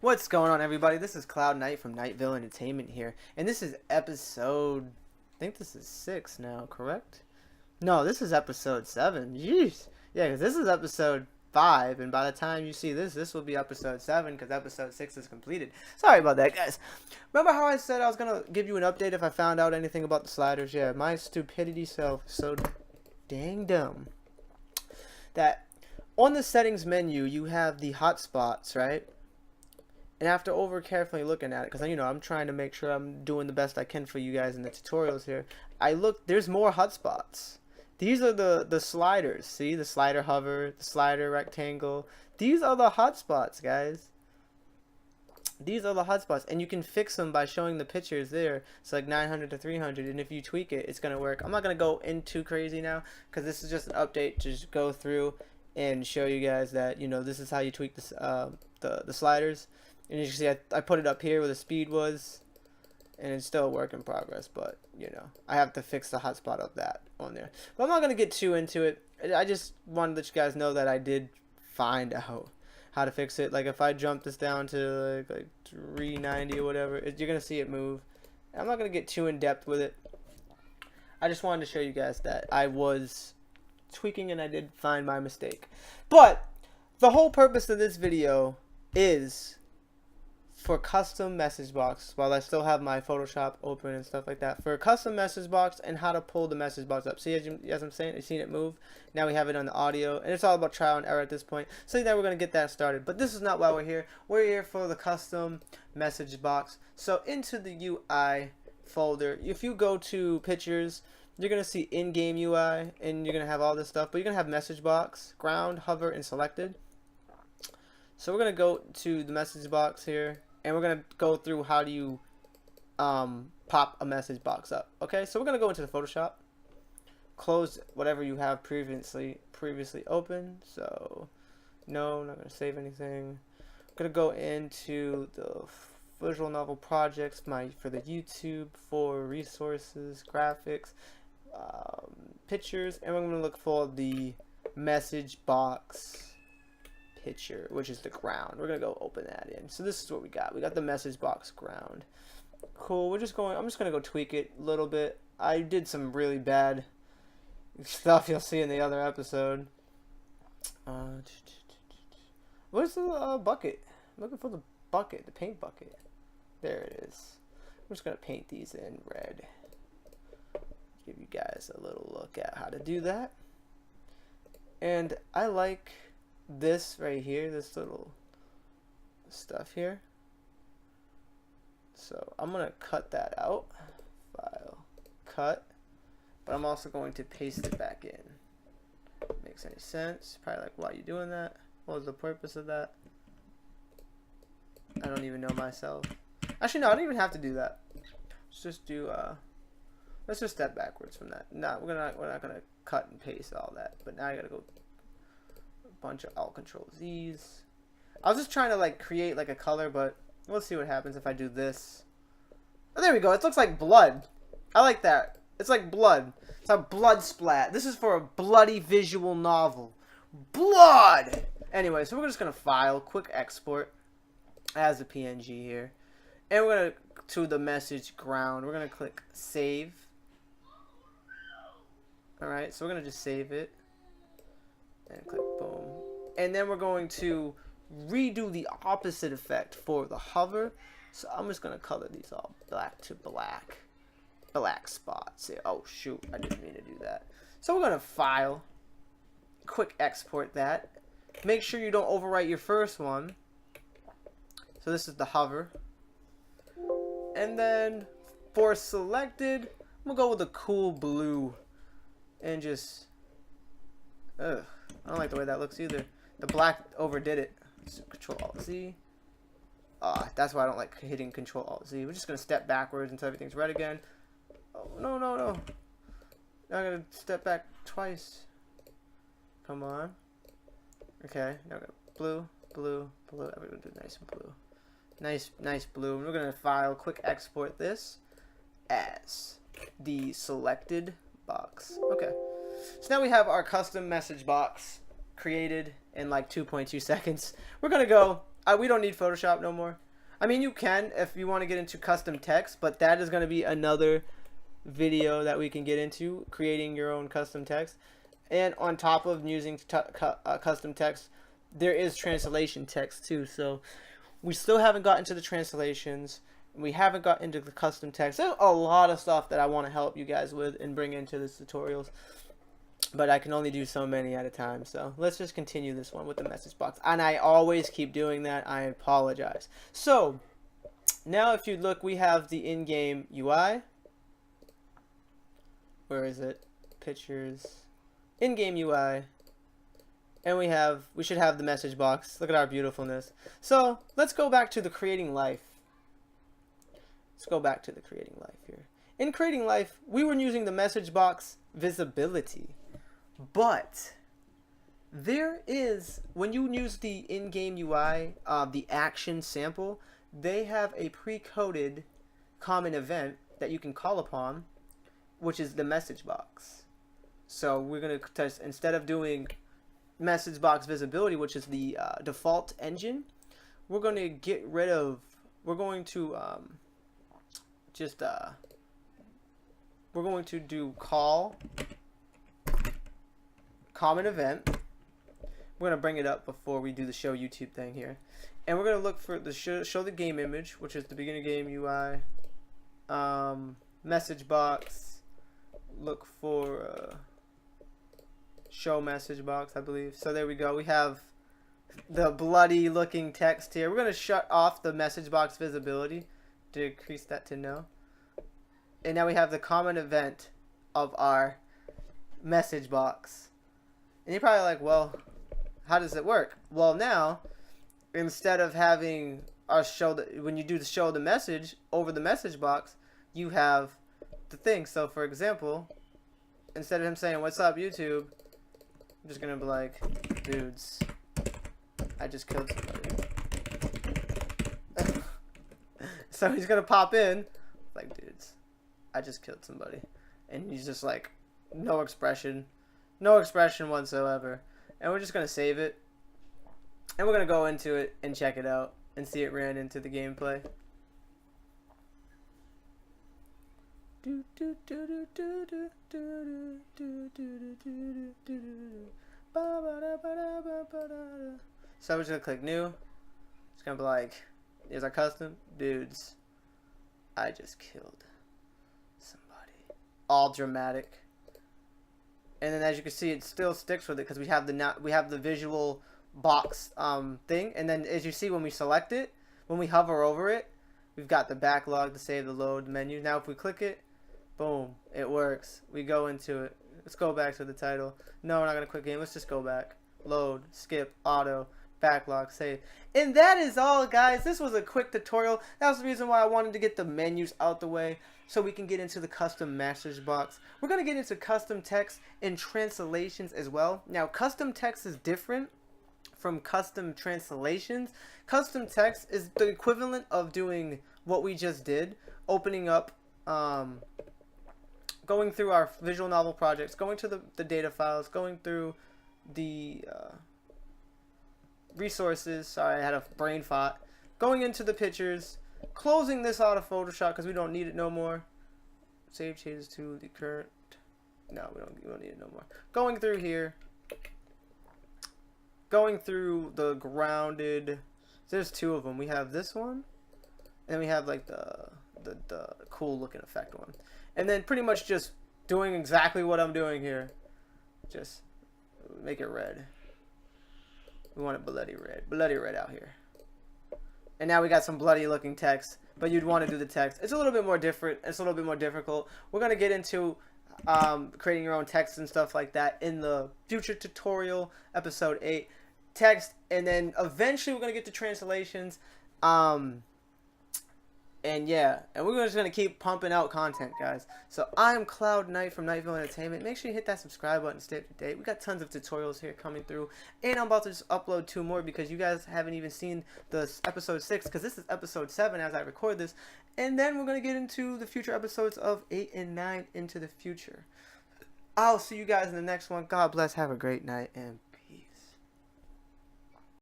What's going on, everybody? This is Cloud Knight from KnightVil Entertainment here, and this is episode, I think this is 6 now, correct? No, this is episode 7. Jeez. Yeah, because this is episode 5, and by the time you see this, this will be episode 7, because episode 6 is completed. Sorry about that, guys. Remember how I said I was going to give you an update if I found out anything about the sliders? Yeah, my stupidity self so dang dumb that on the settings menu, you have the hotspots, right? And after carefully looking at it, because I'm trying to make sure I'm doing the best I can for you guys in the tutorials here, there's more hotspots. These are the sliders. See, the slider hover, the slider rectangle. These are the hotspots, guys. These are the hotspots, and you can fix them by showing the pictures there. It's like 900 to 300, and if you tweak it, it's gonna work. I'm not gonna go into crazy now, because this is just an update to just go through and show you guys that this is how you tweak this, the sliders. And you can see I put it up here where the speed was, and it's still a work in progress, but I have to fix the hotspot of that on there. But I'm not going to get too into it. I just wanted to let you guys know that I did find out how to fix it. Like if I jump this down to like 390 or whatever, you're going to see it move. I'm not going to get too in depth with it. I just wanted to show you guys that I was tweaking and I did find my mistake. But the whole purpose of this video is for custom message box, while I still have my Photoshop open and stuff like that, for a custom message box and how to pull the message box up. See, as I'm saying, you've seen it move. Now we have it on the audio, and it's all about trial and error at this point. So now we're going to get that started. But this is not why we're here. We're here for the custom message box. So into the UI folder, if you go to pictures, you're going to see in-game UI, and you're going to have all this stuff. But you're going to have message box, ground, hover, and selected. So we're going to go to the message box here. And we're going to go through how do you pop a message box up. Okay, so we're going to go into the Photoshop. Close whatever you have previously open. So, no, I'm not going to save anything. I'm going to go into the visual novel projects for the YouTube, for resources, graphics, pictures. And we're going to look for the message box picture, which is the ground. We're gonna go open that in. So this is what we got. We got the message box ground. Cool. I'm just gonna go tweak it a little bit. I did some really bad stuff you'll see in the other episode. Where's the bucket? I'm looking for the bucket, the paint bucket. There it is. I'm just gonna paint these in red. Give you guys a little look at how to do that. And I like this right here, this little stuff here. So I'm gonna cut that out. File, cut. But I'm also going to paste it back in. Makes any sense? Probably like, why are you doing that? What was the purpose of that? I don't even know myself. Actually, no, I don't even have to do that. Let's just do let's just step backwards from that. No, we're not gonna cut and paste all that. But now I gotta go bunch of Alt Control Z's. I was just trying to like create like a color, but we'll see what happens if I do this. Oh, there we go. It looks like blood. I like that. It's like blood. It's a blood splat. This is for a bloody visual novel. Blood! Anyway, so we're just going to file, quick export as a PNG here. And we're going to the message ground. We're going to click save. Alright, so we're going to just save it. And click boom. And then we're going to redo the opposite effect for the hover. So I'm just going to color these all black to black. Black spots. Oh shoot, I didn't mean to do that. So we're going to file. Quick export that. Make sure you don't overwrite your first one. So this is the hover. And then for selected, we'll go with a cool blue. And just... ugh. I don't like the way that looks either. The black overdid it. So Control Alt Z. That's why I don't like hitting Control Alt Z. We're just gonna step backwards until everything's red again. Oh no no no! Now I gotta step back twice. Come on. Okay. Now we got blue, blue, blue. Everyone do nice and blue. Nice blue. And we're gonna file, quick export this as the selected box. Okay. So now we have our custom message box created in like 2.2 seconds. We're going to go We don't need Photoshop no more. I mean, you can if you want to get into custom text, but that is going to be another video that we can get into, creating your own custom text. And on top of using custom text, there is translation text too. So we still haven't got into the translations. We haven't got into the custom text. There's a lot of stuff that I want to help you guys with and bring into the tutorials. But I can only do so many at a time. So let's just continue this one with the message box. And I always keep doing that. I apologize. So now if you look, we have the in-game UI. Where is it? Pictures. In-game UI. And we should have the message box. Look at our beautifulness. So let's go back to the creating life. Let's go back to the creating life here. In creating life, we were using the message box visibility. But there is, when you use the in-game UI, the action sample, they have a pre-coded common event that you can call upon, which is the message box. So we're going to test, instead of doing message box visibility, which is the default engine, we're going to get rid of, we're going to we're going to do call common event. We're going to bring it up before we do the show YouTube thing here. And we're going to look for the show the game image, which is the beginning game UI. Message box. Look for show message box, I believe. So there we go. We have the bloody looking text here. We're going to shut off the message box visibility to increase that to no. And now we have the common event of our message box. And you're probably like, well, how does it work? Well, now, instead of having our show, when you do the show the message over the message box, you have the thing. So, for example, instead of him saying, "What's up, YouTube?" I'm just going to be like, "Dudes, I just killed somebody." So he's going to pop in, like, "Dudes, I just killed somebody." And he's just like, no expression whatsoever. And we're just going to save it. And we're going to go into it and check it out and see it ran into the gameplay. So we're just going to click new. It's going to be like, here's our custom. "Dudes, I just killed somebody." All dramatic. And then as you can see, it still sticks with it because we have the visual box thing. And then as you see, when we select it, when we hover over it, we've got the backlog to save the load menu. Now if we click it, boom, it works. We go into it. Let's go back to the title. No, we're not going to quit game. Let's just go back. Load, skip, auto, backlog, save. And that is all, guys. This was a quick tutorial. That was the reason why I wanted to get the menus out the way so we can get into the custom message box. We're going to get into custom text and translations as well. Now, custom text is different from custom translations. Custom text is the equivalent of doing what we just did, opening up, going through our visual novel projects, going to the data files, going through the resources. Sorry, I had a brain fart. Going into the pictures, closing this out of Photoshop because we don't need it no more. Save changes to the current. No, we don't need it no more. Going through here. Going through the grounded. There's two of them. We have this one, and we have like the cool looking effect one. And then pretty much just doing exactly what I'm doing here. Just make it red. We want it bloody red out here. And now we got some bloody looking text, but you'd want to do the text. It's a little bit more different. It's a little bit more difficult. We're going to get into creating your own text and stuff like that in the future tutorial, episode 8. Text, and then eventually we're going to get to translations. And yeah, and we're just going to keep pumping out content, guys. So I'm Cloud Knight from KnightVil Entertainment. Make sure you hit that subscribe button to stay up to date. We got tons of tutorials here coming through. And I'm about to just upload 2 more because you guys haven't even seen the episode 6, because this is episode 7 as I record this. And then we're going to get into the future episodes of 8 and 9 into the future. I'll see you guys in the next one. God bless. Have a great night and